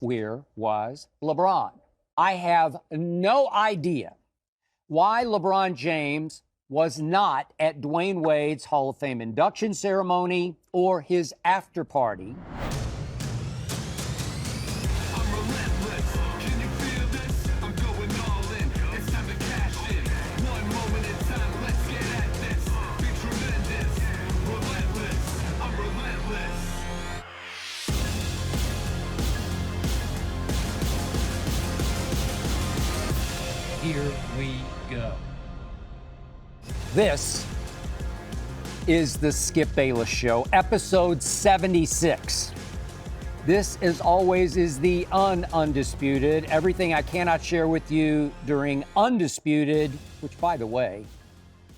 Where was LeBron? I have no idea why LeBron James was not at Dwyane Wade's Hall of Fame induction ceremony or his after party. Here we go. This is the Skip Bayless Show, episode 76. This, as always, is the Undisputed. Everything I cannot share with you during Undisputed, which, by the way,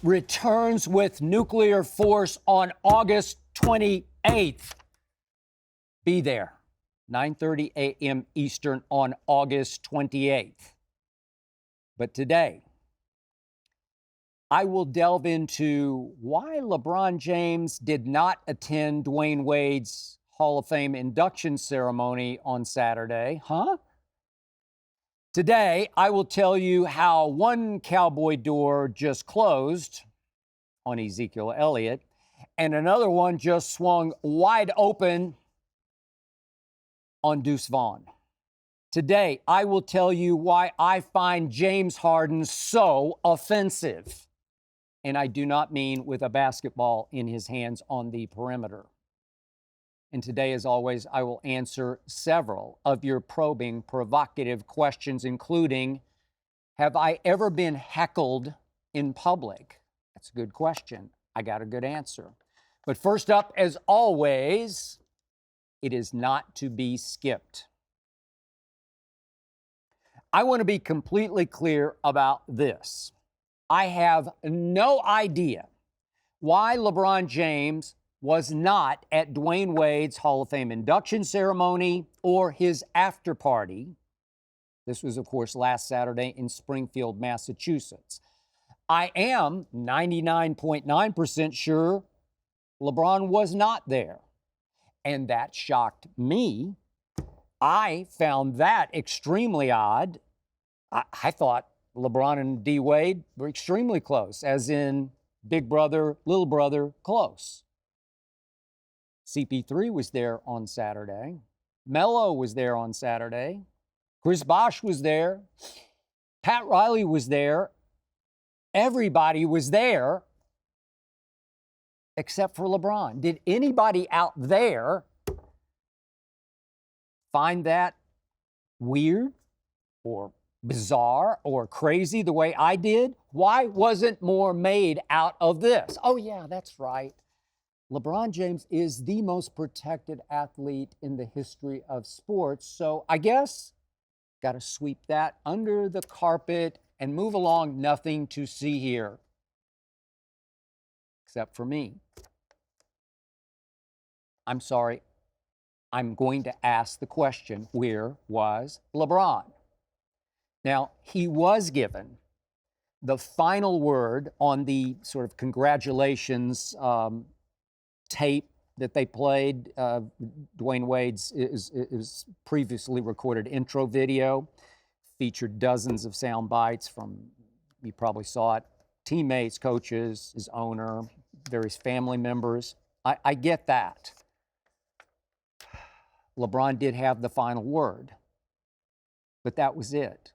returns with nuclear force on August 28th. Be there, 9:30 a.m. Eastern on August 28th. But today, I will delve into why LeBron James did not attend Dwyane Wade's Hall of Fame induction ceremony on Saturday. Today, I will tell you how one cowboy door just closed on Ezekiel Elliott and another one just swung wide open on Deuce Vaughn. Today, I will tell you why I find James Harden so offensive. And I do not mean with a basketball in his hands on the perimeter. And today, as always, I will answer several of your probing, provocative questions, including, have I ever been heckled in public? That's a good question. I got a good answer. But first up, as always, it is not to be skipped. I want to be completely clear about this. I have no idea why LeBron James was not at Dwyane Wade's Hall of Fame induction ceremony or his after party. This was, of course, last Saturday in Springfield, Massachusetts. I am 99.9% sure LeBron was not there. And that shocked me. I found that extremely odd. I thought LeBron and D. Wade were extremely close, as in big brother, little brother, close. CP3 was there on Saturday. Melo was there on Saturday. Chris Bosh was there. Pat Riley was there. Everybody was there except for LeBron. Did anybody out there find that weird or bizarre or crazy the way I did? Why wasn't more made out of this? Oh, yeah, that's right. LeBron James is the most protected athlete in the history of sports. So I guess got to sweep that under the carpet and move along. Nothing to see here. Except for me. I'm sorry. I'm going to ask the question, where was LeBron? Now, he was given the final word on the sort of congratulations tape that they played. Dwyane Wade's is previously recorded intro video, featured dozens of sound bites from, you probably saw it, teammates, coaches, his owner, various family members. I get that. LeBron did have the final word, but that was it.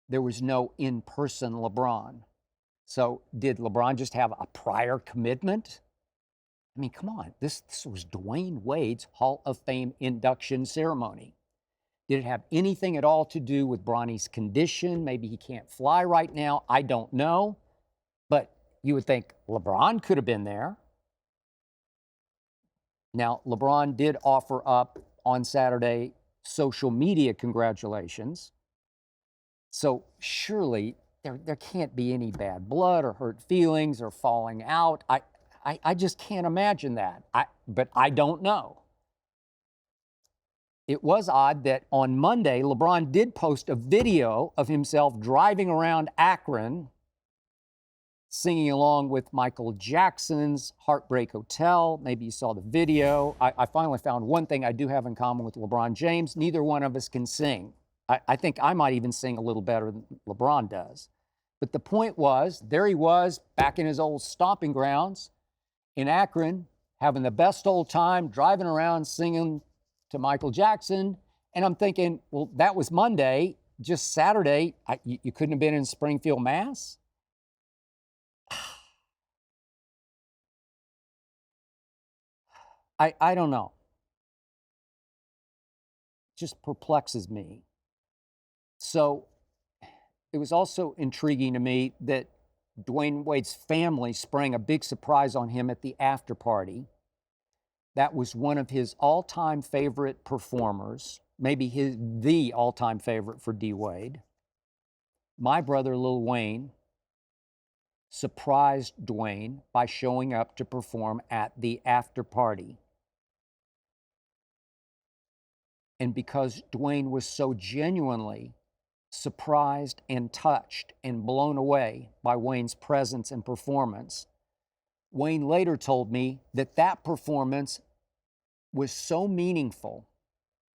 There was no in-person LeBron. So did LeBron just have a prior commitment? I mean, come on. This was Dwyane Wade's Hall of Fame induction ceremony. Did it have anything at all to do with Bronny's condition? Maybe he can't fly right now. I don't know. But you would think LeBron could have been there. Now, LeBron did offer up on Saturday social media congratulations. So surely there can't be any bad blood or hurt feelings or falling out. I just can't imagine that. But I don't know. It was odd that on Monday, LeBron did post a video of himself driving around Akron singing along with Michael Jackson's Heartbreak Hotel. Maybe you saw the video. I finally found one thing I do have in common with LeBron James. Neither one of us can sing. I think I might even sing a little better than LeBron does. But the point was, there he was back in his old stomping grounds in Akron, having the best old time, driving around singing to Michael Jackson. And I'm thinking, well, that was Monday. Just Saturday, you couldn't have been in Springfield, Mass? I don't know. It just perplexes me. So it was also intriguing to me that Dwyane Wade's family sprang a big surprise on him at the after party. That was one of his all-time favorite performers, maybe the all-time favorite for D. Wade. My brother, Lil Wayne, surprised Dwyane by showing up to perform at the after party. And because Dwyane was so genuinely surprised and touched and blown away by Wayne's presence and performance, Wayne later told me that that performance was so meaningful,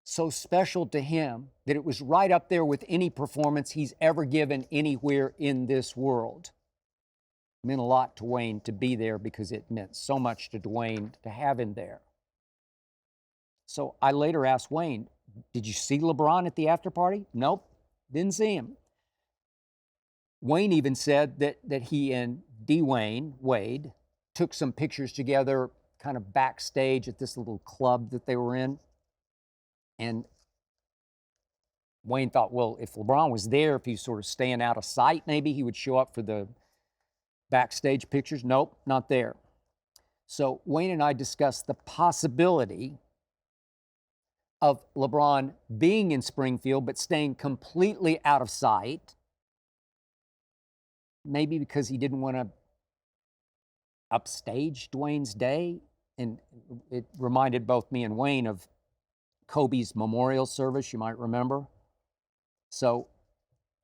so special to him, that it was right up there with any performance he's ever given anywhere in this world. It meant a lot to Wayne to be there because it meant so much to Dwyane to have him there. So I later asked Wayne, did you see LeBron at the after party? Nope, didn't see him. Wayne even said that he and Dwyane Wade took some pictures together kind of backstage at this little club that they were in. And Wayne thought, well, if LeBron was there, if he's sort of staying out of sight, maybe he would show up for the backstage pictures. Nope, not there. So Wayne and I discussed the possibility of LeBron being in Springfield but staying completely out of sight, maybe because he didn't want to upstage Dwyane's day. And it reminded both me and Wayne of Kobe's memorial service, you might remember. So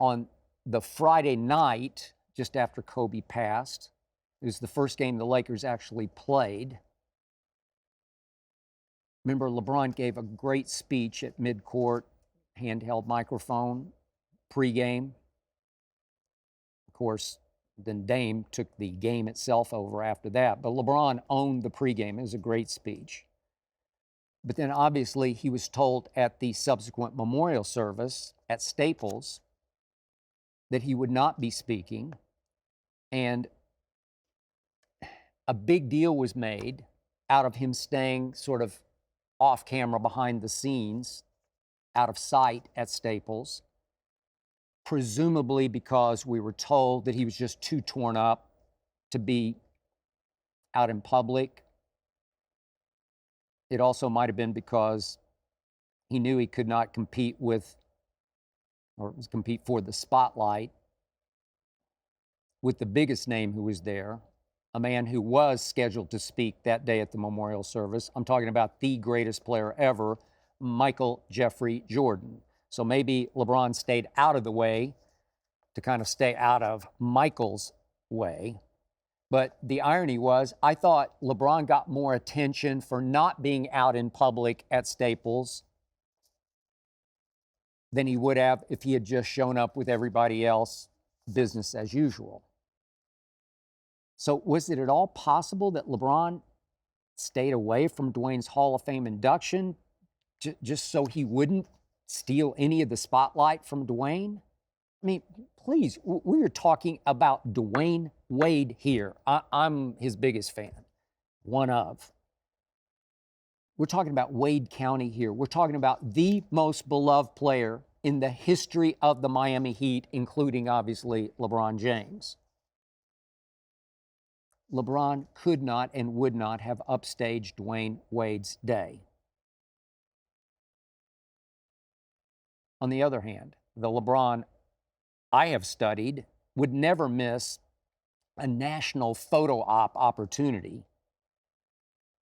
on the Friday night, just after Kobe passed, it was the first game the Lakers actually played. Remember, LeBron gave a great speech at midcourt, handheld microphone, pregame. Of course, then Dame took the game itself over after that. But LeBron owned the pregame. It was a great speech. But then obviously he was told at the subsequent memorial service at Staples that he would not be speaking. And a big deal was made out of him staying sort of off camera behind the scenes, out of sight at Staples, presumably because we were told that he was just too torn up to be out in public. It also might have been because he knew he could not compete with, or compete for the spotlight with the biggest name who was there, a man who was scheduled to speak that day at the memorial service. I'm talking about the greatest player ever, Michael Jeffrey Jordan. So maybe LeBron stayed out of the way to kind of stay out of Michael's way. But the irony was, I thought LeBron got more attention for not being out in public at Staples than he would have if he had just shown up with everybody else, business as usual. So was it at all possible that LeBron stayed away from Dwyane's Hall of Fame induction just so he wouldn't steal any of the spotlight from Dwyane? I mean, please, we are talking about Dwyane Wade here. I'm his biggest fan, one of. We're talking about Wade County here. We're talking about the most beloved player in the history of the Miami Heat, including, obviously, LeBron James. LeBron could not and would not have upstaged Dwyane Wade's day. On the other hand, the LeBron I have studied would never miss a national photo op opportunity.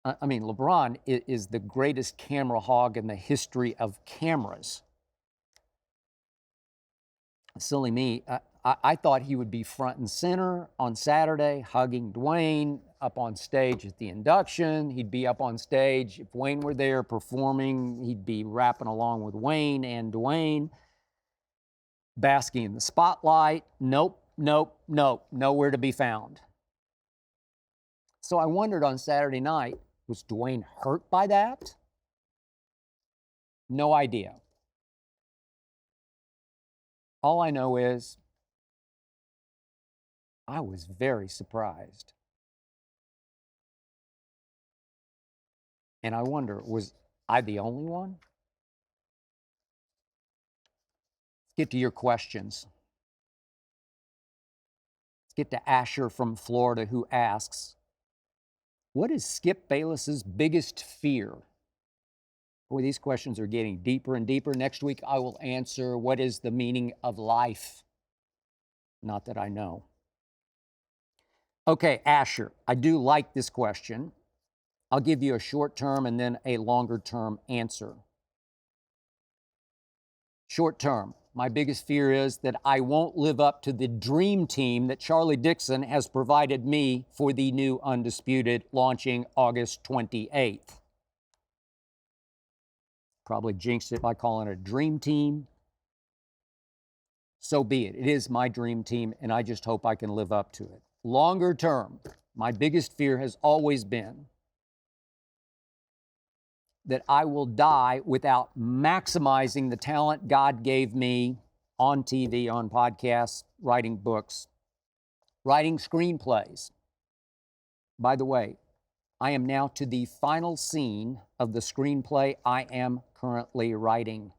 I mean, LeBron is the greatest camera hog in the history of cameras. Silly me, I thought he would be front and center on Saturday, hugging Dwyane up on stage at the induction. He'd be up on stage. If Wayne were there performing, he'd be rapping along with Wayne and Dwyane, basking in the spotlight. Nope, nope, nope, nowhere to be found. So I wondered on Saturday night, was Dwyane hurt by that? No idea. All I know is I was very surprised. And I wonder, was I the only one? Let's get to your questions. Let's get to Asher from Florida, who asks, what is Skip Bayless's biggest fear? Boy, these questions are getting deeper and deeper. Next week, I will answer, what is the meaning of life? Not that I know. Okay, Asher, I do like this question. I'll give you a short term and then a longer term answer. Short term, my biggest fear is that I won't live up to the dream team that Charlie Dixon has provided me for the new Undisputed launching August 28th. Probably jinxed it by calling it a dream team. So be it. It is my dream team, and I just hope I can live up to it. Longer term, my biggest fear has always been that I will die without maximizing the talent God gave me on TV, on podcasts, writing books, writing screenplays. By the way, I am now to the final scene of the screenplay I am currently writing.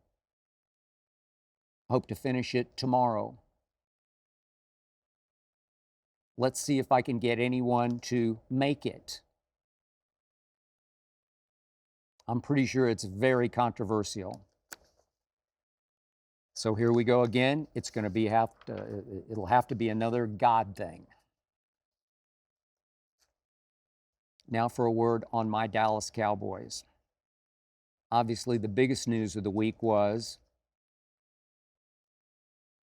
Hope to finish it tomorrow. Let's see if I can get anyone to make it. I'm pretty sure it's very controversial. So here we go again. It's going to be it'll have to be another God thing. Now for a word on my Dallas Cowboys. Obviously, the biggest news of the week was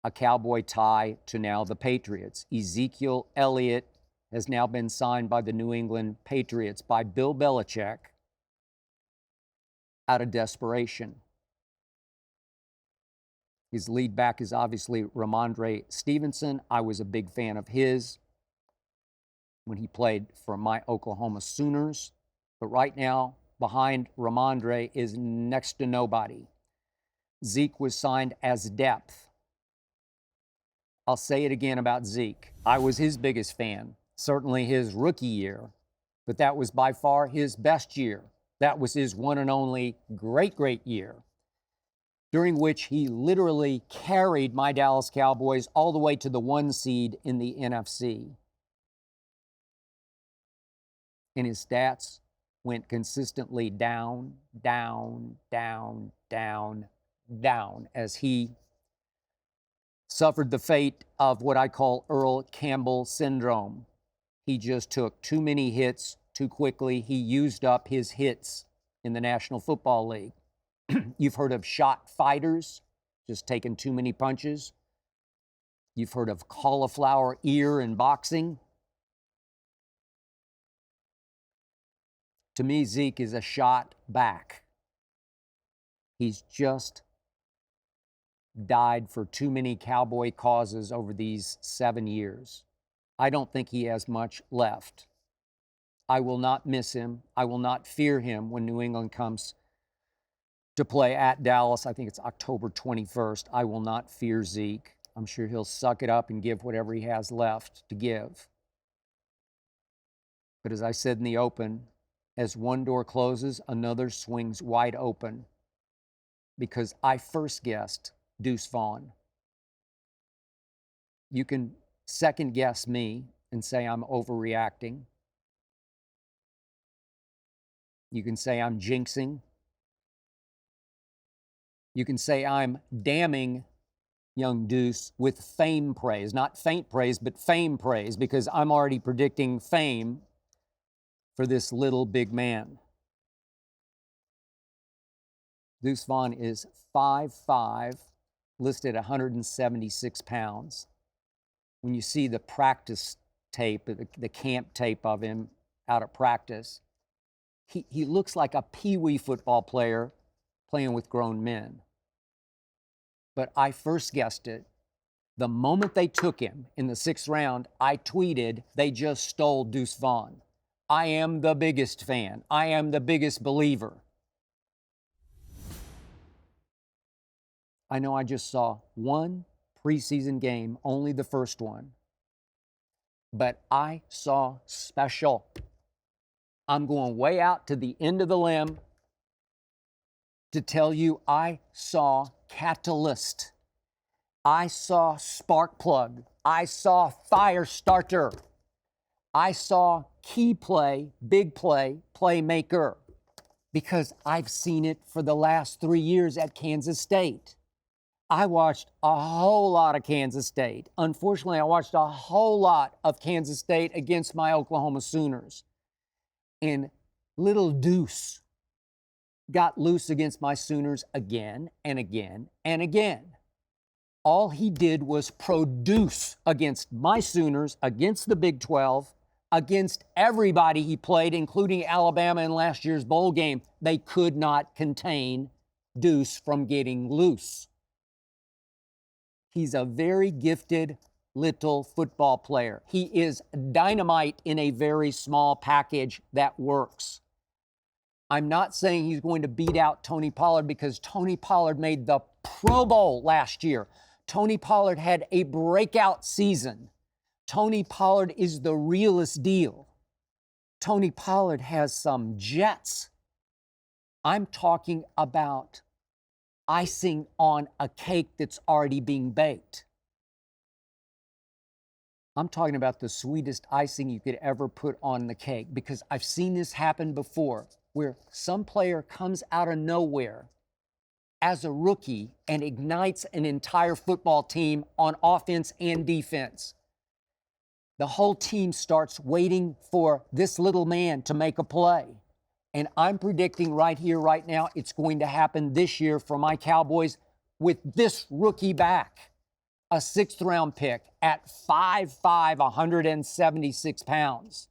a Cowboy tie to now the Patriots. Ezekiel Elliott has now been signed by the New England Patriots by Bill Belichick out of desperation. His lead back is obviously Ramondre Stevenson. I was a big fan of his when he played for my Oklahoma Sooners. But right now, behind Ramondre is next to nobody. Zeke was signed as depth. I'll say it again about Zeke. I was his biggest fan, certainly his rookie year, but that was by far his best year. That was his one and only great year, during which he literally carried my Dallas Cowboys all the way to the 1 seed in the NFC. And his stats went consistently down as he suffered the fate of what I call Earl Campbell syndrome. He just took too many hits too quickly. He used up his hits in the National Football League. You've heard of shot fighters, just taking too many punches. You've heard of cauliflower ear in boxing. To me, Zeke is a shot back. He's just died for too many Cowboy causes over these 7 years. I don't think he has much left. I will not miss him. I will not fear him when New England comes to play at Dallas. I think it's October 21st. I will not fear Zeke. I'm sure he'll suck it up and give whatever he has left to give. But as I said in the open, as one door closes, another swings wide open, because I first guessed Deuce Vaughn. You can second guess me and say I'm overreacting. You can say I'm jinxing. You can say I'm damning young Deuce with fame praise, not faint praise, but fame praise, because I'm already predicting fame for this little big man. Deuce Vaughn is 5'5", listed at 176 pounds. when you see the practice tape, the camp tape of him out at practice, he looks like a peewee football player playing with grown men. But I first guessed it. The moment they took him in the 6th round, I tweeted, they just stole Deuce Vaughn. I am the biggest fan. I am the biggest believer. I know I just saw one preseason game, only the first one, but I saw special. I'm going way out to the end of the limb to tell you I saw catalyst. I saw spark plug. I saw fire starter. I saw key play, big play, playmaker, because I've seen it for the last 3 years at Kansas State. I watched a whole lot of Kansas State. Unfortunately, I watched a whole lot of Kansas State against my Oklahoma Sooners. And little Deuce got loose against my Sooners again and again and again. All he did was produce against my Sooners, against the Big 12, against everybody he played, including Alabama in last year's bowl game. They could not contain Deuce from getting loose. He's a very gifted little football player. He is dynamite in a very small package that works. I'm not saying he's going to beat out Tony Pollard because Tony Pollard made the Pro Bowl last year. Tony Pollard had a breakout season. Tony Pollard is the realest deal. Tony Pollard has some jets. I'm talking about icing on a cake that's already being baked. I'm talking about the sweetest icing you could ever put on the cake, because I've seen this happen before, where some player comes out of nowhere as a rookie and ignites an entire football team on offense and defense. The whole team starts waiting for this little man to make a play. And I'm predicting right here, right now, it's going to happen this year for my Cowboys with this rookie back. A 6th round pick at 5'5", 176 pounds.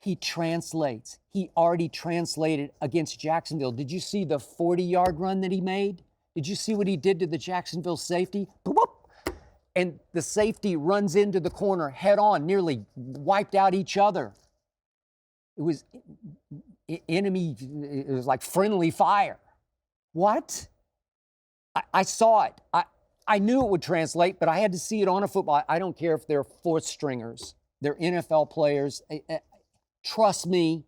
He translates. He already translated against Jacksonville. Did you see the 40-yard run that he made? Did you see what he did to the Jacksonville safety? Boop. And the safety runs into the corner head on, nearly wiped out each other. It was it was like friendly fire. What? I saw it. I knew it would translate, but I had to see it on a football. I don't care if they're 4th stringers. They're NFL players. Trust me,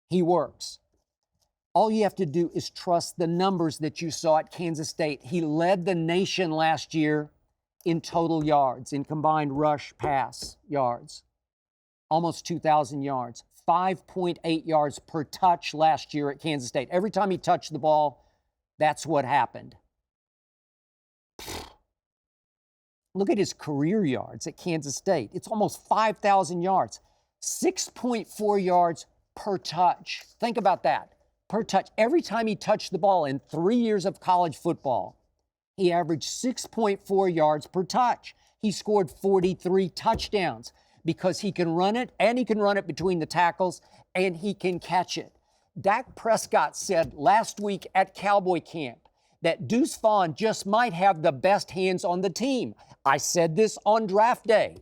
he works. All you have to do is trust the numbers that you saw at Kansas State. He led the nation last year in total yards, in combined rush pass yards. Almost 2,000 yards. 5.8 yards per touch last year at Kansas State. Every time he touched the ball, that's what happened. Look at his career yards at Kansas State. It's almost 5,000 yards. 6.4 yards per touch. Think about that. Per touch. Every time he touched the ball in 3 years of college football, he averaged 6.4 yards per touch. He scored 43 touchdowns because he can run it, and he can run it between the tackles, and he can catch it. Dak Prescott said last week at Cowboy camp that Deuce Vaughn just might have the best hands on the team. I said this on draft day.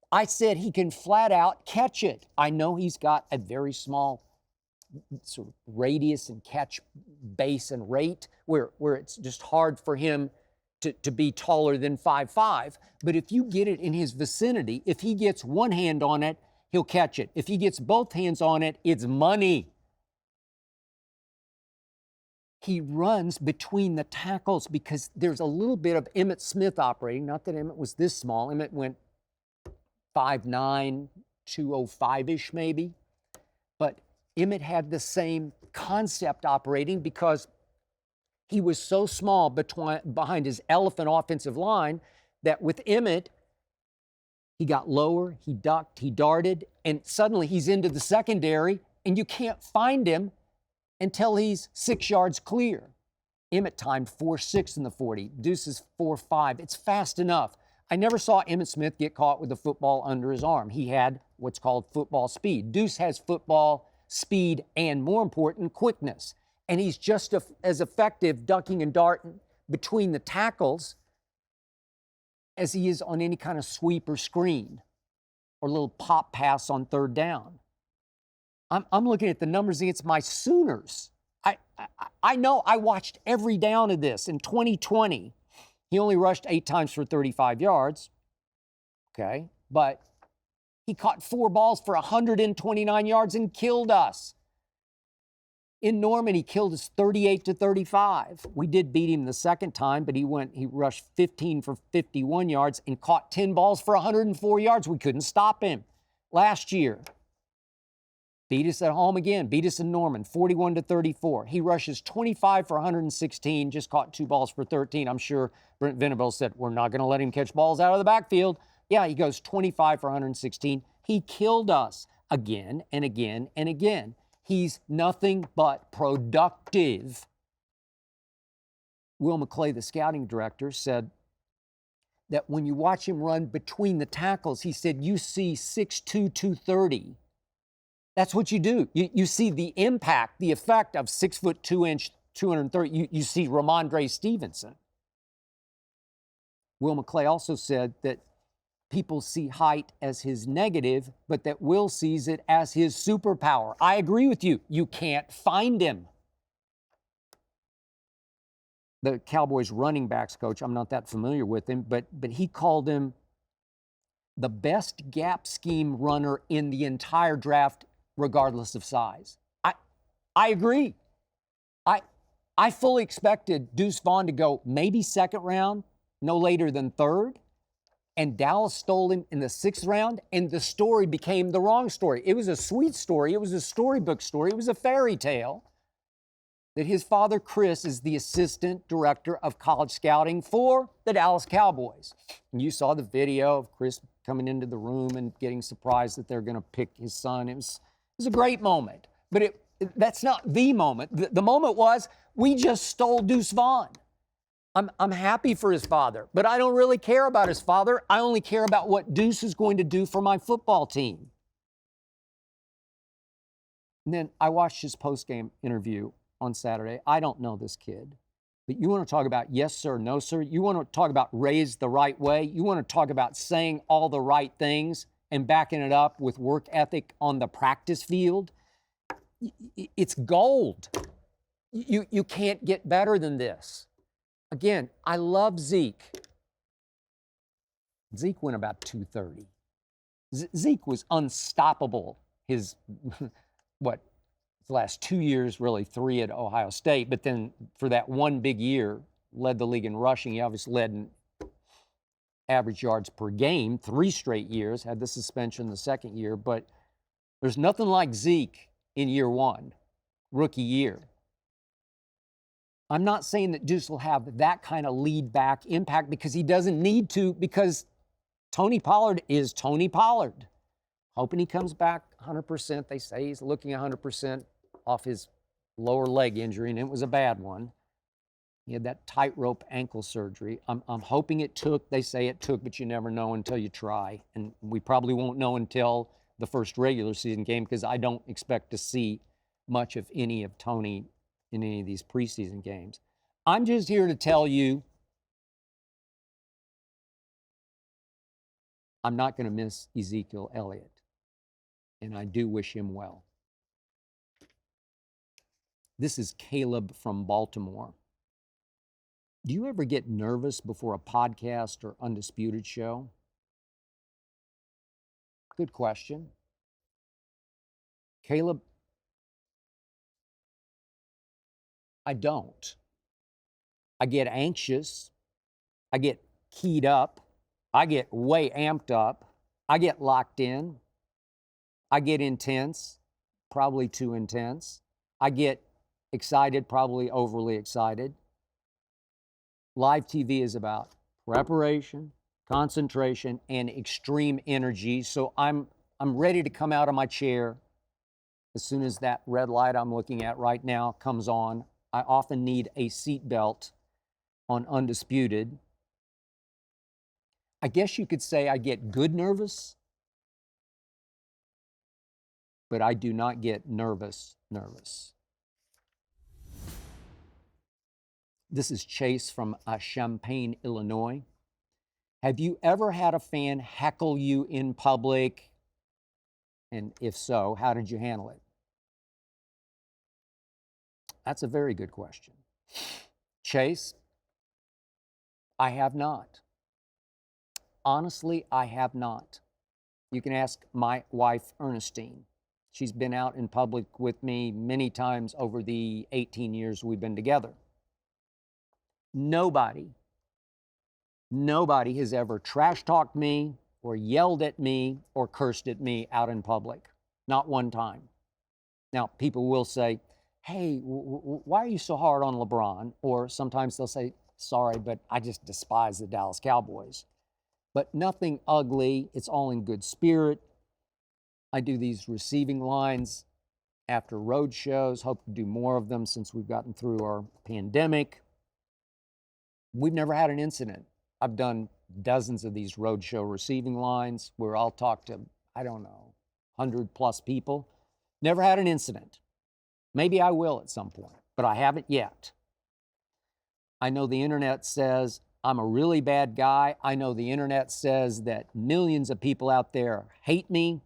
I said he can flat out catch it. I know he's got a very small sort of radius and catch base and rate where it's just hard for him to be taller than 5'5", but if you get it in his vicinity, if he gets one hand on it, he'll catch it. If he gets both hands on it, it's money. He runs between the tackles because there's a little bit of Emmitt Smith operating. Not that Emmitt was this small. Emmitt went 5'9", 205-ish maybe. But Emmitt had the same concept operating because he was so small behind his elephant offensive line that with Emmitt, he got lower, he ducked, he darted, and suddenly he's into the secondary, and you can't find him until he's 6 yards clear. Emmitt timed 4.6 in the 40. Deuce is 4.5. It's fast enough. I never saw Emmitt Smith get caught with a football under his arm. He had what's called football speed. Deuce has football speed and, more important, quickness. And he's just as effective ducking and darting between the tackles as he is on any kind of sweep or screen or little pop pass on third down. I'm looking at the numbers against my Sooners. I know I watched every down of this. In 2020, he only rushed 8 times for 35 yards, okay? But he caught 4 balls for 129 yards and killed us. In Norman, he killed us 38-35. We did beat him the second time, but he rushed 15 for 51 yards and caught 10 balls for 104 yards. We couldn't stop him. Last year, beat us at home again, beat us in Norman, 41-34. He rushes 25 for 116, just caught 2 balls for 13. I'm sure Brent Venables said, we're not going to let him catch balls out of the backfield. Yeah, he goes 25 for 116. He killed us again and again and again. He's nothing but productive. Will McClay, the scouting director, said that when you watch him run between the tackles, he said, you see 6'2", 230. That's what you do. You see the impact, the effect of 6'2", 230. You see Ramondre Stevenson. Will McClay also said that people see height as his negative, but that Will sees it as his superpower. I agree with you. You can't find him. The Cowboys running backs coach, I'm not that familiar with him, but he called him the best gap scheme runner in the entire draft, regardless of size. I agree. I fully expected Deuce Vaughn to go maybe second round, no later than third. And Dallas stole him in the 6th round, and the story became the wrong story. It was a sweet story. It was a storybook story. It was a fairy tale that his father, Chris, is the assistant director of college scouting for the Dallas Cowboys. And you saw the video of Chris coming into the room and getting surprised that they're going to pick his son. It was a great moment. But that's not the moment. The moment was, we just stole Deuce Vaughn. I'm happy for his father, but I don't really care about his father. I only care about what Deuce is going to do for my football team. And then I watched his post-game interview on Saturday. I don't know this kid, but you want to talk about yes, sir, no, sir. You want to talk about raised the right way. You want to talk about saying all the right things and backing it up with work ethic on the practice field. It's gold. You can't get better than this. Again, I love Zeke. Zeke went about 230. Zeke was unstoppable his last 2 years, really 3 at Ohio State, but then for that one big year, led the league in rushing. He obviously led in average yards per game 3 straight years, had the suspension the second year, but there's nothing like Zeke in year 1, rookie year. I'm not saying that Deuce will have that kind of lead back impact because he doesn't need to, because Tony Pollard is Tony Pollard. Hoping he comes back 100%. They say he's looking 100% off his lower leg injury, and it was a bad one. He had that tightrope ankle surgery. I'm hoping it took. They say it took, but you never know until you try. And we probably won't know until the first regular season game because I don't expect to see much of any of Tony in any of these preseason games. I'm just here to tell you I'm not going to miss Ezekiel Elliott, and I do wish him well. This is Caleb from Baltimore. Do you ever get nervous before a podcast or Undisputed show? Good question. Caleb, I don't. I get anxious. I get keyed up. I get way amped up. I get locked in. I get intense, probably too intense. I get excited, probably overly excited. Live TV is about preparation, concentration, and extreme energy. So I'm ready to come out of my chair as soon as that red light I'm looking at right now comes on. I often need a seat belt on Undisputed. I guess you could say I get good nervous, but I do not get nervous. This is Chase from Champaign, Illinois. Have you ever had a fan heckle you in public? And if so, how did you handle it? That's a very good question. Chase, I have not. Honestly, I have not. You can ask my wife, Ernestine. She's been out in public with me many times over the 18 years we've been together. Nobody has ever trash talked me or yelled at me or cursed at me out in public. Not one time. Now, people will say, hey, why are you so hard on LeBron? Or sometimes they'll say, sorry, but I just despise the Dallas Cowboys. But nothing ugly. It's all in good spirit. I do these receiving lines after road shows. Hope to do more of them since we've gotten through our pandemic. We've never had an incident. I've done dozens of these roadshow receiving lines where I'll talk to, 100+ people. Never had an incident. Maybe I will at some point, but I haven't yet. I know the internet says I'm a really bad guy. I know the internet says that millions of people out there hate me,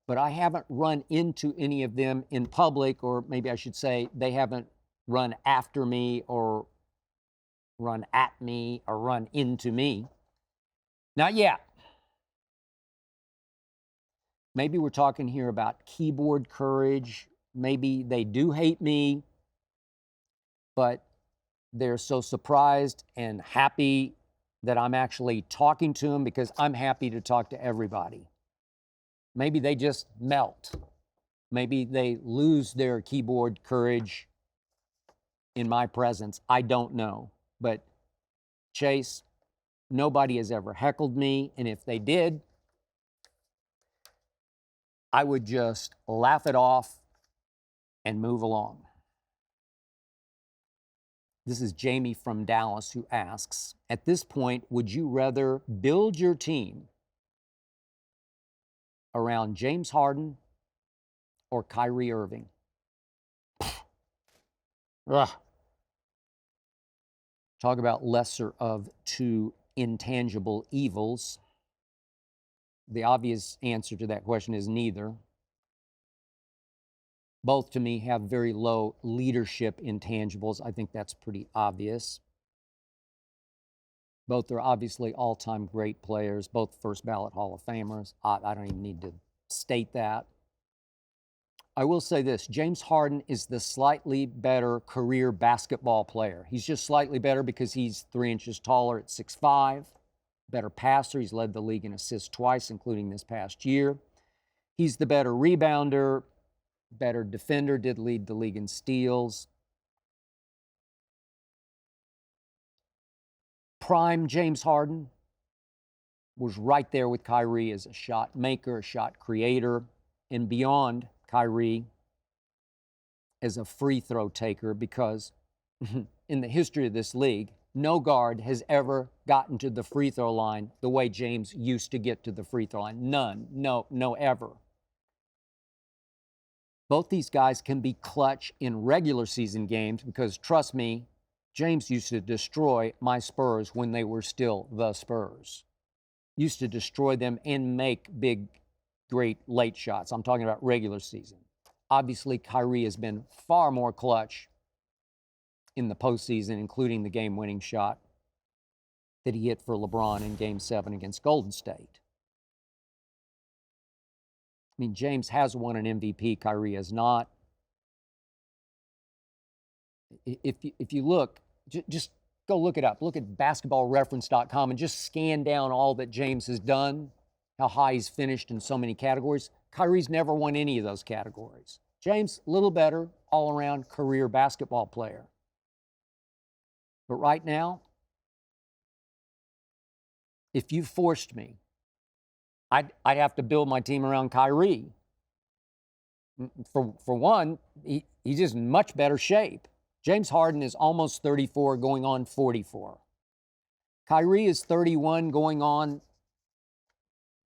but I haven't run into any of them in public, or maybe I should say they haven't run after me or run at me or run into me. Not yet. Maybe we're talking here about keyboard courage. Maybe they do hate me, but they're so surprised and happy that I'm actually talking to them because I'm happy to talk to everybody. Maybe they just melt. Maybe they lose their keyboard courage in my presence. I don't know. But Chase, nobody has ever heckled me, and if they did, I would just laugh it off and move along. This is Jamie from Dallas who asks, at this point, would you rather build your team around James Harden or Kyrie Irving? Ugh. Talk about lesser of two intangible evils. The obvious answer to that question is neither. Both to me have very low leadership intangibles. I think that's pretty obvious. Both are obviously all-time great players, both first ballot Hall of Famers. I don't even need to state that. I will say this, James Harden is the slightly better career basketball player. He's just slightly better because he's 3 inches taller at 6'5", better passer. He's led the league in assists twice, including this past year. He's the better rebounder, better defender, did lead the league in steals. Prime James Harden was right there with Kyrie as a shot maker, a shot creator, and beyond Kyrie as a free throw taker, because in the history of this league, no guard has ever gotten to the free throw line the way James used to get to the free throw line. None. No, ever. Both these guys can be clutch in regular season games because, trust me, James used to destroy my Spurs when they were still the Spurs. Used to destroy them and make big, great late shots. I'm talking about regular season. Obviously, Kyrie has been far more clutch in the postseason, including the game-winning shot that he hit for LeBron in Game 7 against Golden State. I mean, James has won an MVP, Kyrie has not. If you look, just go look it up. Look at basketballreference.com and just scan down all that James has done, how high he's finished in so many categories. Kyrie's never won any of those categories. James, a little better all-around career basketball player. But right now, if you forced me, I'd have to build my team around Kyrie. For one, he's just in much better shape. James Harden is almost 34, going on 44. Kyrie is 31 going on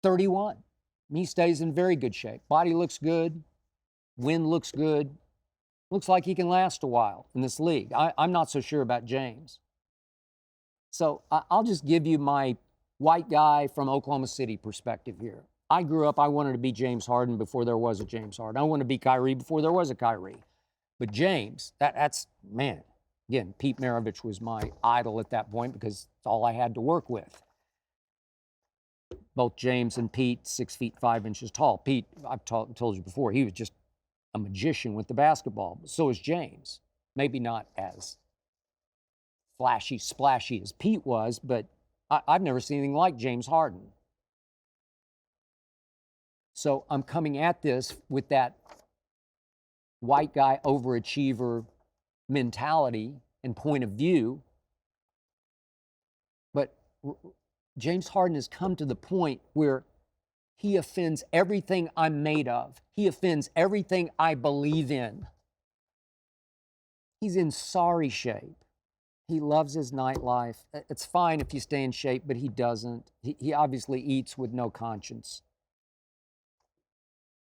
31. He stays in very good shape. Body looks good. Wind looks good. Looks like he can last a while in this league. I'm not so sure about James. So I'll just give you my white guy from Oklahoma City perspective here. I grew up, I wanted to be James Harden before there was a James Harden. I wanted to be Kyrie before there was a Kyrie. But James, that's, man, again, Pete Maravich was my idol at that point because it's all I had to work with. Both James and Pete, 6 feet 5 inches tall. Pete, I've told you before, he was just a magician with the basketball. So is James. Maybe not as flashy, splashy as Pete was, but I've never seen anything like James Harden. So I'm coming at this with that white guy overachiever mentality and point of view. But James Harden has come to the point where he offends everything I'm made of. He offends everything I believe in. He's in sorry shape. He loves his nightlife. It's fine if you stay in shape, but he doesn't. He obviously eats with no conscience.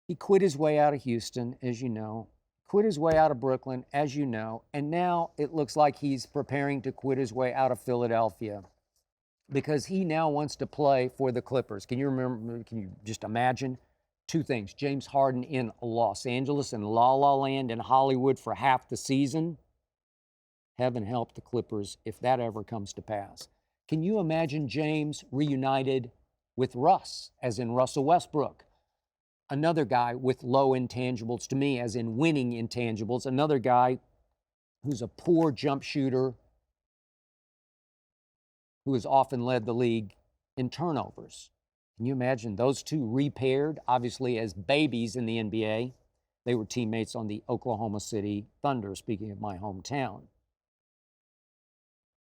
He quit his way out of Houston, as you know, quit his way out of Brooklyn, as you know, and now it looks like he's preparing to quit his way out of Philadelphia because he now wants to play for the Clippers. Can you just imagine? Two things. James Harden in Los Angeles and La La Land in Hollywood for half the season. Heaven help the Clippers if that ever comes to pass. Can you imagine James reunited with Russ, as in Russell Westbrook? Another guy with low intangibles to me, as in winning intangibles. Another guy who's a poor jump shooter who has often led the league in turnovers. Can you imagine those two repaired, obviously as babies in the NBA? They were teammates on the Oklahoma City Thunder, speaking of my hometown.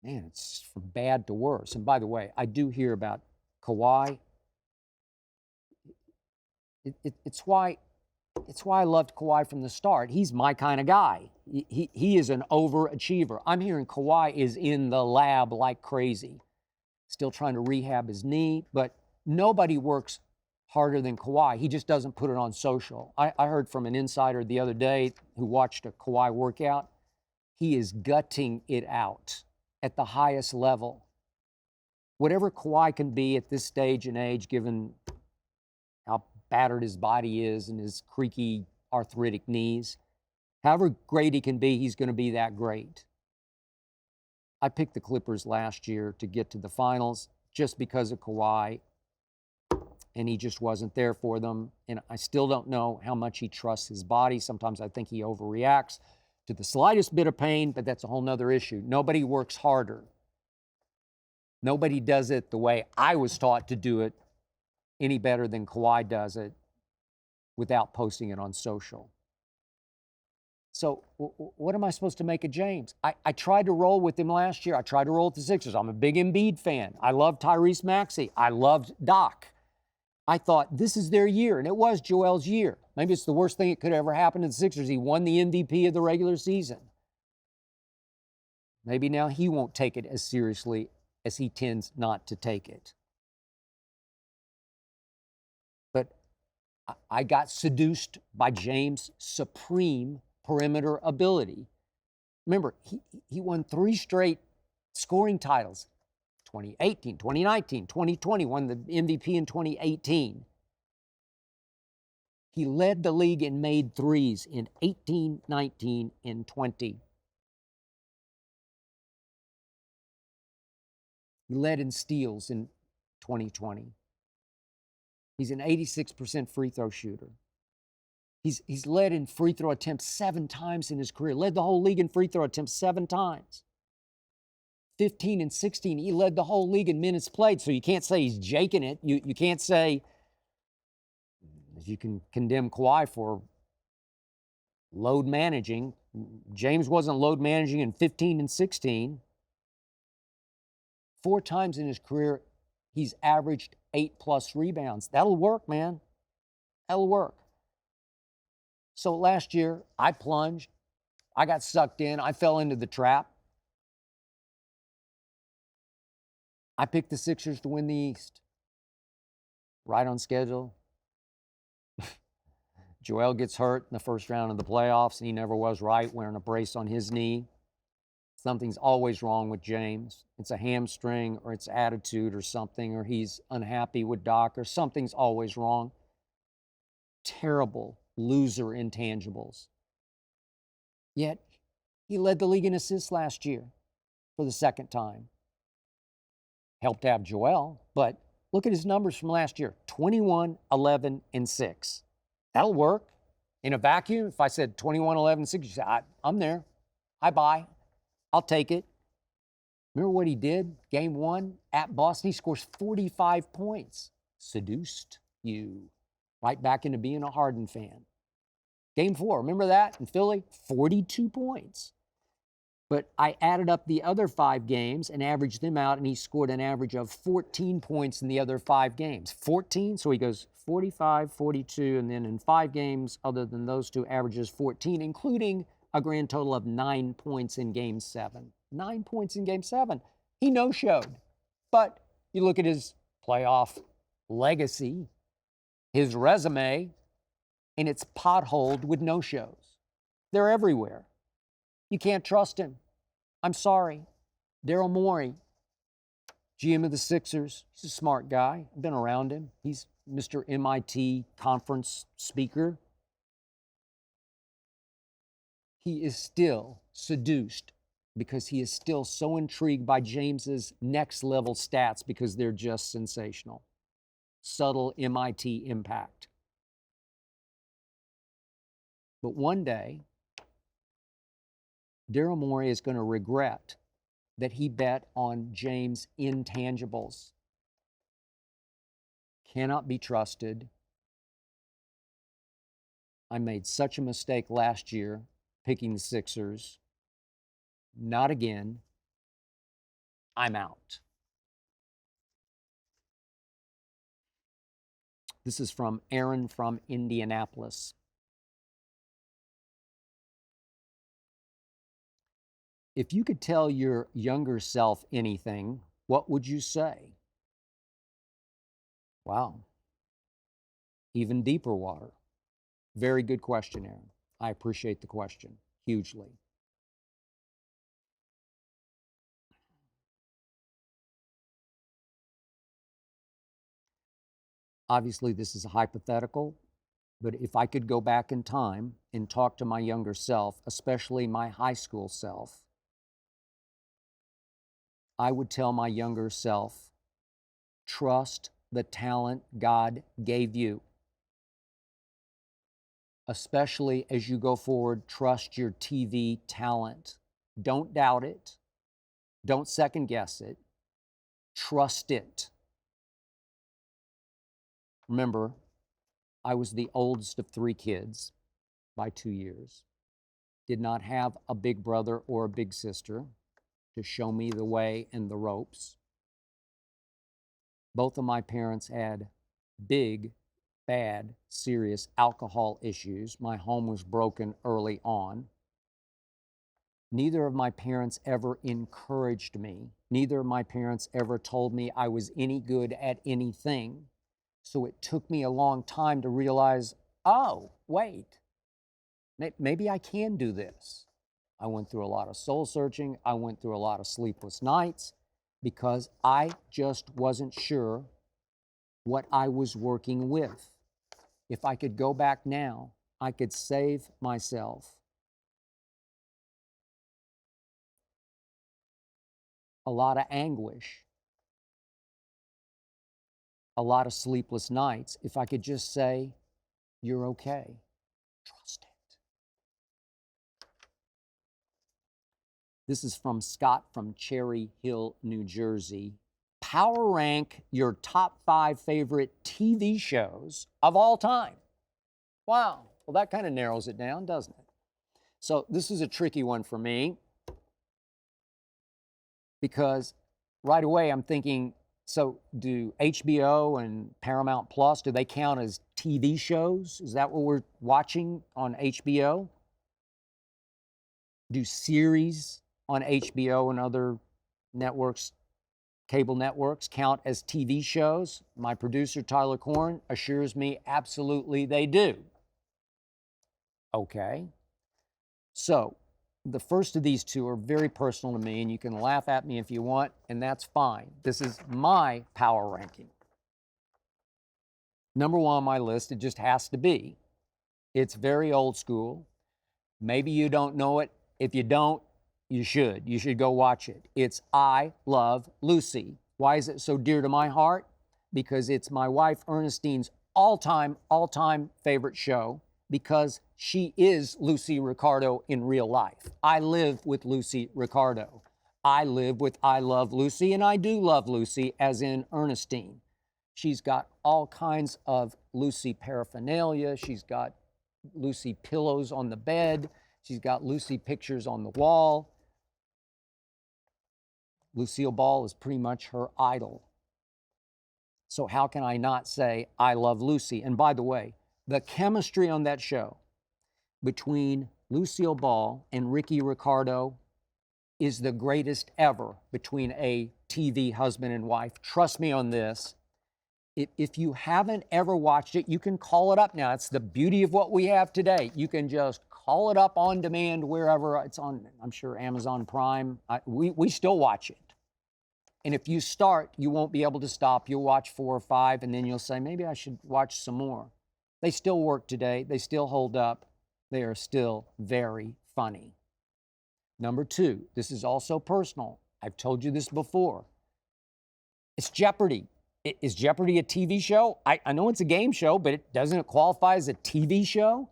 Man, it's from bad to worse. And by the way, I do hear about Kawhi. It's why I loved Kawhi from the start. He's my kind of guy. He is an overachiever. I'm hearing Kawhi is in the lab like crazy, still trying to rehab his knee, but nobody works harder than Kawhi. He just doesn't put it on social. I heard from an insider the other day who watched a Kawhi workout. He is gutting it out at the highest level. Whatever Kawhi can be at this stage and age, given how battered his body is and his creaky arthritic knees, however great he can be, he's going to be that great. I picked the Clippers last year to get to the finals just because of Kawhi, and he just wasn't there for them. And I still don't know how much he trusts his body. Sometimes I think he overreacts to the slightest bit of pain, but that's a whole nother issue. Nobody works harder. Nobody does it the way I was taught to do it any better than Kawhi does it without posting it on social. So what am I supposed to make of James? I tried to roll with him last year. I tried to roll with the Sixers. I'm a big Embiid fan. I love Tyrese Maxey. I loved Doc. I thought this is their year, and it was Joel's year. Maybe it's the worst thing that could ever happen to the Sixers. He won the MVP of the regular season. Maybe now he won't take it as seriously as he tends not to take it. But I got seduced by James' supreme perimeter ability. Remember, he won 3 straight scoring titles. 2018, 2019, 2020, won the MVP in 2018. He led the league in made threes in 18, 19, and 20. He led in steals in 2020. He's an 86% free throw shooter. He's led in free throw attempts 7 times in his career. Led the whole league in free throw attempts 7 times. 15 and 16, he led the whole league in minutes played, so you can't say he's jaking it. You can't say, you can condemn Kawhi for load managing. James wasn't load managing in 15 and 16. 4 times in his career, he's averaged 8+ rebounds. That'll work, man. That'll work. So last year, I plunged. I got sucked in. I fell into the trap. I picked the Sixers to win the East. Right on schedule. Joel gets hurt in the first round of the playoffs, and he never was right, wearing a brace on his knee. Something's always wrong with James. It's a hamstring, or it's attitude or something, or he's unhappy with Doc, or something's always wrong. Terrible loser intangibles. Yet, he led the league in assists last year for the second time. Helped have Joel, but look at his numbers from last year. 21, 11, and 6. That'll work. In a vacuum, if I said 21, 11, 6, you say, I'm there. I buy. I'll take it. Remember what he did? Game 1 at Boston, he scores 45 points. Seduced you. Right back into being a Harden fan. Game 4, remember that in Philly? 42 points. But I added up the other 5 games and averaged them out, and he scored an average of 14 points in the other 5 games. 14, so he goes 45, 42, and then in 5 games, other than those 2, averages 14, including a grand total of 9 points in Game 7. 9 points in Game 7. He no-showed. But you look at his playoff legacy, his resume, and it's potholed with no-shows. They're everywhere. You can't trust him. I'm sorry. Daryl Morey, GM of the Sixers, he's a smart guy. I've been around him. He's Mr. MIT conference speaker. He is still seduced because he is still so intrigued by James's next level stats because they're just sensational. Subtle MIT impact. But one day, Daryl Morey is going to regret that he bet on James' intangibles. Cannot be trusted. I made such a mistake last year picking the Sixers. Not again. I'm out. This is from Aaron from Indianapolis. If you could tell your younger self anything, what would you say? Wow. Even deeper water. Very good question, Aaron. I appreciate the question hugely. Obviously, this is a hypothetical, but if I could go back in time and talk to my younger self, especially my high school self, I would tell my younger self, trust the talent God gave you. Especially as you go forward, trust your TV talent. Don't doubt it. Don't second guess it. Trust it. Remember, I was the oldest of 3 kids by 2 years. Did not have a big brother or a big sister to show me the way and the ropes. Both of my parents had big, bad, serious alcohol issues. My home was broken early on. Neither of my parents ever encouraged me. Neither of my parents ever told me I was any good at anything. So it took me a long time to realize, oh, wait, maybe I can do this. I went through a lot of soul searching. I went through a lot of sleepless nights because I just wasn't sure what I was working with. If I could go back now, I could save myself a lot of anguish, a lot of sleepless nights, if I could just say, you're okay. Trust it. This is from Scott from Cherry Hill, New Jersey. Power rank your top 5 favorite TV shows of all time. Wow. Well, that kind of narrows it down, doesn't it? So this is a tricky one for me because right away I'm thinking, so do HBO and Paramount Plus, do they count as TV shows? Is that what we're watching on HBO? Do series on HBO and other networks cable networks count as TV shows? My producer, Tyler Korn, assures me absolutely they do. Okay. So, the first of these two are very personal to me, and you can laugh at me if you want, and that's fine. This is my power ranking. Number one on my list, it just has to be. It's very old school. Maybe you don't know it. If you don't, you should. You should go watch it. It's I Love Lucy. Why is it so dear to my heart? Because it's my wife Ernestine's all-time favorite show, because she is Lucy Ricardo in real life. I live with Lucy Ricardo. I live with I Love Lucy, and I do love Lucy, as in Ernestine. She's got all kinds of Lucy paraphernalia. She's got Lucy pillows on the bed. She's got Lucy pictures on the wall. Lucille Ball is pretty much her idol. So how can I not say I love Lucy? And by the way, the chemistry on that show between Lucille Ball and Ricky Ricardo is the greatest ever between a TV husband and wife. Trust me on this. If you haven't ever watched it, you can call it up now. It's the beauty of what we have today. You can just call it up on demand wherever it's on. I'm sure Amazon Prime. We still watch it. And if you start, you won't be able to stop. You'll watch 4 or 5, and then you'll say, maybe I should watch some more. They still work today. They still hold up. They are still very funny. Number 2, this is also personal. I've told you this before. It's Jeopardy. Is Jeopardy a TV show? I know it's a game show, but doesn't it qualify as a TV show?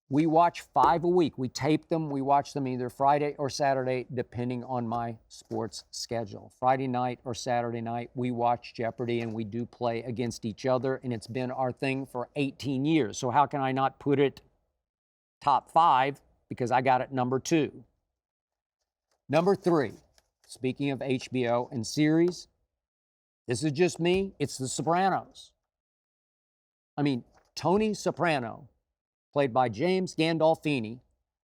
We watch 5 a week. We tape them. We watch them either Friday or Saturday, depending on my sports schedule. Friday night or Saturday night, we watch Jeopardy, and we do play against each other, and it's been our thing for 18 years. So how can I not put it top 5? Because I got it number 2. Number 3, speaking of HBO and series, this is just me, it's The Sopranos. I mean, Tony Soprano, played by James Gandolfini,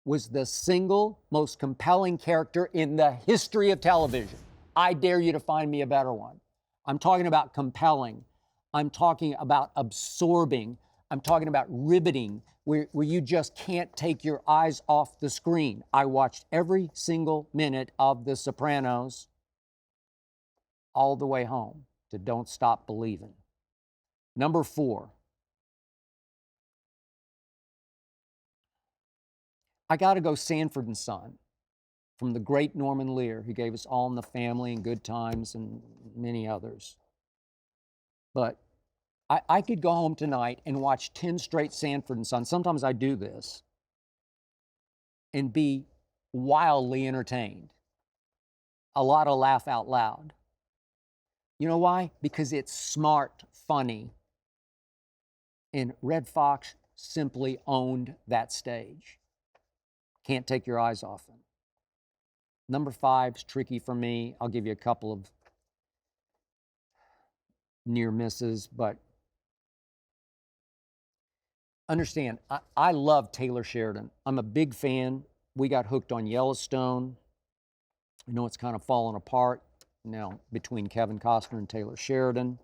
was the single most compelling character in the history of television. I dare you to find me a better one. I'm talking about compelling. I'm talking about absorbing. I'm talking about riveting, where you just can't take your eyes off the screen. I watched every single minute of The Sopranos all the way home to Don't Stop Believin'. Number 4. I got to go Sanford and Son, from the great Norman Lear, who gave us All in the Family and Good Times and many others. But I could go home tonight and watch 10 straight Sanford and Son. Sometimes I do this, and be wildly entertained. A lot of laugh out loud. You know why? Because it's smart, funny. And Red Fox simply owned that stage. Can't take your eyes off him. Number 5's tricky for me. I'll give you a couple of near misses, but understand, I love Taylor Sheridan. I'm a big fan. We got hooked on Yellowstone. I know it's kind of fallen apart now between Kevin Costner and Taylor Sheridan.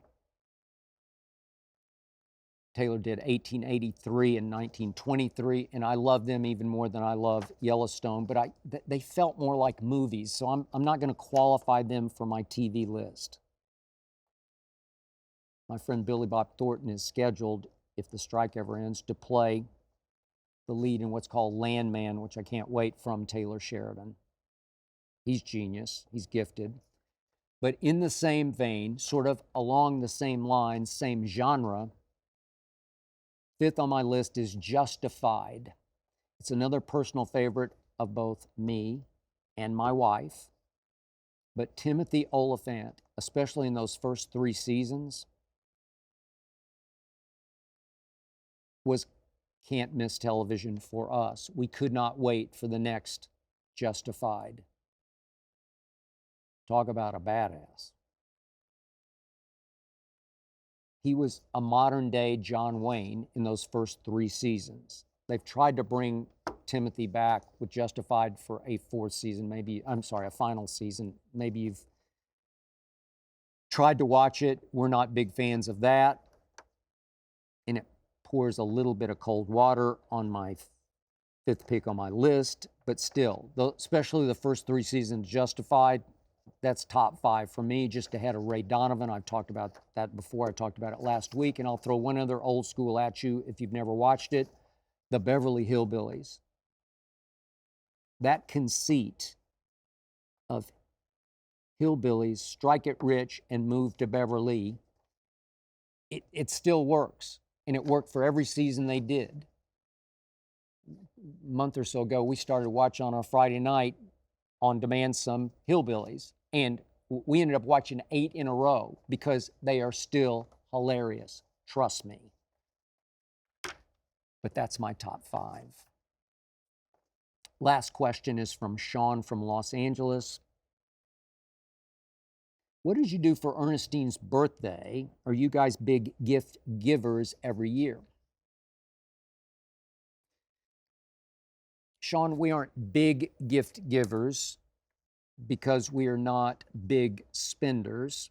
Taylor did 1883 and 1923, and I love them even more than I love Yellowstone, but they felt more like movies, so I'm not going to qualify them for my TV list. My friend Billy Bob Thornton is scheduled, if the strike ever ends, to play the lead in what's called Landman, which I can't wait, from Taylor Sheridan. He's genius. He's gifted. But in the same vein, sort of along the same lines, same genre, 5th on my list is Justified. It's another personal favorite of both me and my wife. But Timothy Olyphant, especially in those first 3 seasons, was can't-miss television for us. We could not wait for the next Justified. Talk about a badass. He was a modern-day John Wayne in those first 3 seasons. They've tried to bring Timothy back with Justified for a 4th season, a final season. Maybe you've Tried to watch it. We're not big fans of that. And it pours a little bit of cold water on my fifth pick on my list. But still, especially the first 3 seasons, Justified, that's top 5 for me, just ahead of Ray Donovan. I've talked about that before. I talked about it last week. And I'll throw one other old school at you if you've never watched it, The Beverly Hillbillies. That conceit of hillbillies strike it rich and move to Beverly, it still works. And it worked for every season they did. A month or so ago, we started watching on our Friday night on demand some hillbillies. And we ended up watching 8 in a row because they are still hilarious. Trust me. But that's my top 5. Last question is from Sean from Los Angeles. What did you do for Ernestine's birthday? Are you guys big gift givers every year? Sean, we aren't big gift givers because we are not big spenders.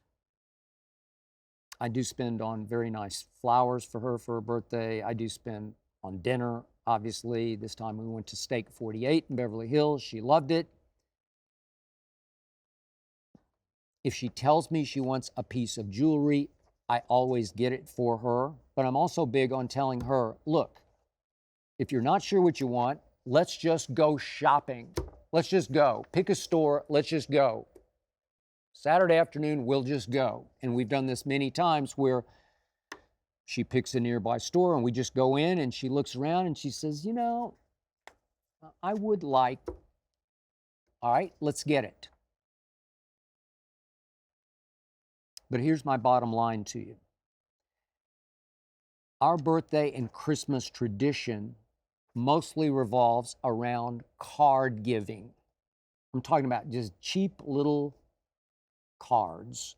I do spend on very nice flowers for her birthday. I do spend on dinner, obviously. This time we went to Steak 48 in Beverly Hills. She loved it. If she tells me she wants a piece of jewelry, I always get it for her. But I'm also big on telling her, look, if you're not sure what you want, let's just go shopping. Let's just go. Pick a store. Let's just go. Saturday afternoon, we'll just go. And we've done this many times where she picks a nearby store and we just go in and she looks around and she says, you know, I would like, all right, let's get it. But here's my bottom line to you. Our birthday and Christmas tradition mostly revolves around card giving. I'm talking about just cheap little cards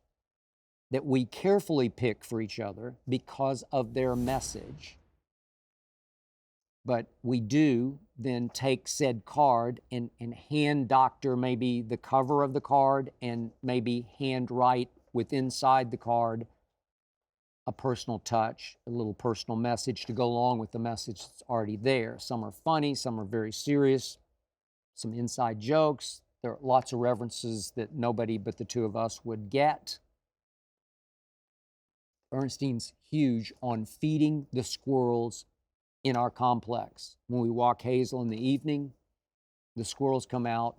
that we carefully pick for each other because of their message. But we do then take said card and hand doctor maybe the cover of the card and maybe handwrite with inside the card a personal touch, a little personal message to go along with the message that's already there. Some are funny, some are very serious, some inside jokes. There are lots of references that nobody but the two of us would get. Ernestine's huge on feeding the squirrels in our complex. When we walk Hazel in the evening, the squirrels come out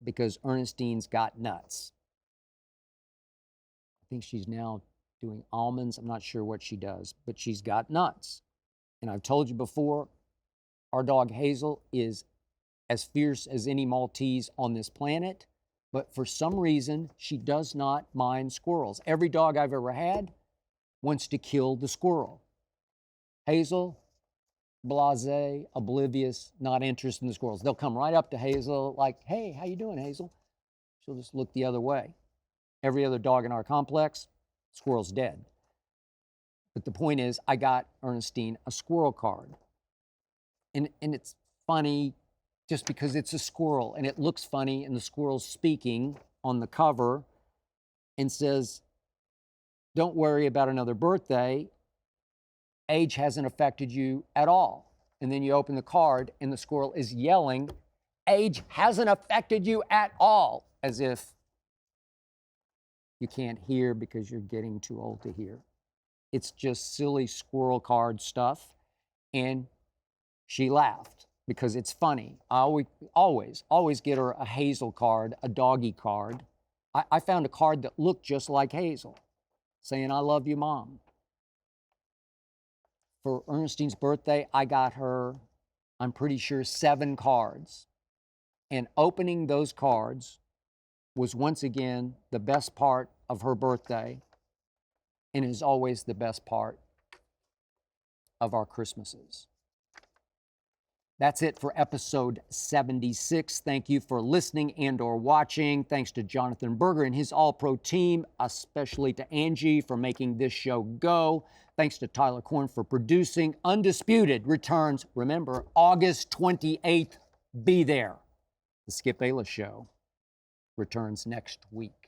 because Ernestine's got nuts. I think she's now doing almonds. I'm not sure what she does, but she's got nuts. And I've told you before, our dog Hazel is as fierce as any Maltese on this planet, but for some reason, she does not mind squirrels. Every dog I've ever had wants to kill the squirrel. Hazel, blasé, oblivious, not interested in the squirrels. They'll come right up to Hazel like, hey, how you doing, Hazel? She'll just look the other way. Every other dog in our complex, squirrel's dead. But the point is, I got Ernestine a squirrel card. And it's funny just because it's a squirrel and it looks funny and the squirrel's speaking on the cover and says, don't worry about another birthday. Age hasn't affected you at all. And then you open the card and the squirrel is yelling, age hasn't affected you at all, as if you can't hear because you're getting too old to hear. It's just silly squirrel card stuff. And she laughed because it's funny. I always get her a Hazel card, a doggy card. I found a card that looked just like Hazel, saying, I love you, Mom. For Ernestine's birthday, I got her, I'm pretty sure, 7 cards. And opening those cards was once again the best part of her birthday and is always the best part of our Christmases. That's it for episode 76. Thank you for listening and or watching. Thanks to Jonathan Berger and his All-Pro team, especially to Angie for making this show go. Thanks to Tyler Korn for producing. Undisputed returns, remember, August 28th. Be there. The Skip Bayless Show returns next week.